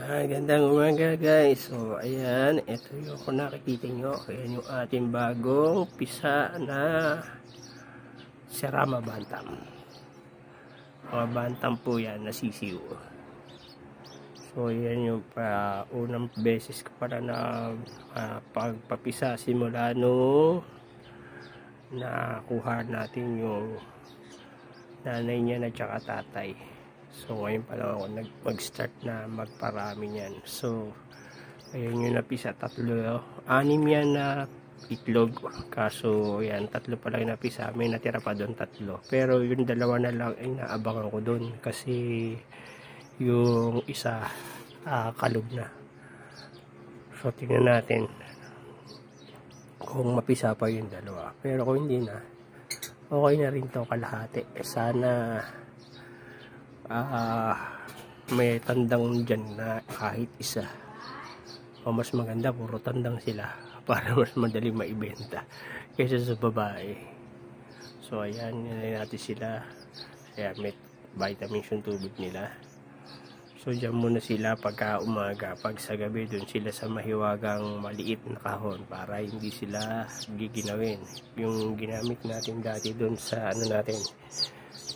Gandang umaga guys. So ayan, ito yung kung nakikita nyo, ayan yung ating bagong pisa na Serama Bantam. Mga bantam po yan, nasisiw. So ayan yung unang beses ko para na pagpapisa simula nung nakuha natin yung nanay niya na tsaka tatay. So ngayon pa lang ako mag-start na magparami niyan. So ayun yung napisa, 6 yan na itlog. Kaso yan, 3 pa lang napisa, may natira pa doon 3. Pero yung 2 na lang ay naabangan ko doon kasi yung isa kalog na. So tingnan natin kung mapisa pa yung 2. Pero kung hindi na, okay na rin to kalahati. Sana may tandang dyan na kahit isa, o mas maganda puro tandang sila para mas madali maibenta kaysa sa babae. So ayan, yan natin sila. Kaya may vitamins yung tubig nila. So dyan muna sila pagka umaga. Pag sa gabi dun sila sa mahiwagang maliit na kahon para hindi sila giginawin. Yung ginamit natin dati dun sa natin,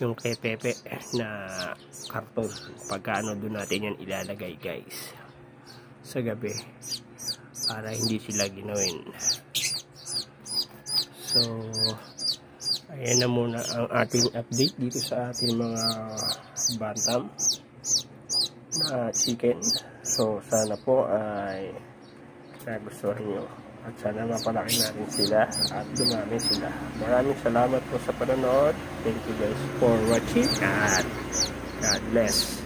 yung kay Pepe na karton, pagka doon natin yan ilalagay guys sa gabi para hindi sila ginawin. So ayan na muna ang ating update dito sa ating mga bantam na chicken. So sana po ay nagustuhan nyo at sana mapalaki natin sila at dumami sila. Maraming salamat po sa panonood. Thank you guys for watching and God bless.